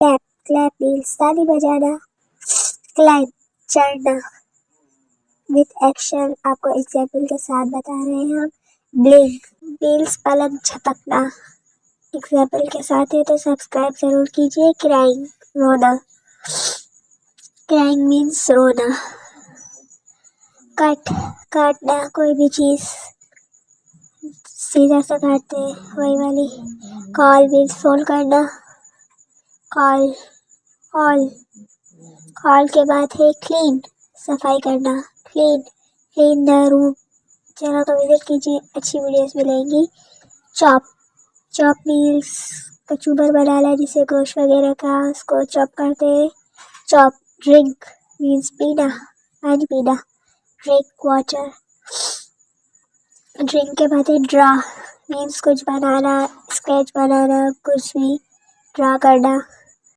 Clap, clap means ताली बजाना। Climb, चढ़ना। विथ एक्शन, आपको एग्जाम्पल के साथ बता रहे हैं हम। ब्लिंक मीन्स पलक झपकना। एग्जाम्पल के साथ है तो सब्सक्राइब जरूर कीजिए। क्राइंग, रोना। क्राइंग मीन्स रोना। कट, काटना, कोई भी चीज़ सीधा सा काटते हैं वही वाली। कॉल मीन्स फोन करना। कॉल, कॉल, कॉल के बाद है क्लीन, सफाई करना। Clean, clean the room. Channel को विजिट कीजिए, अच्छी वीडियोस मिलेंगी। चॉप, चॉप मीन्स कचूबर बनाना, जिसे गोश्त वगैरह का उसको चॉप करते हैं। चॉप। ड्रिंक मीन्स पीना, पानी पीना। Drink water. ड्रिंक के बाद है ड्रा मीन्स कुछ बनाना, स्केच बनाना, कुछ भी ड्रा करना।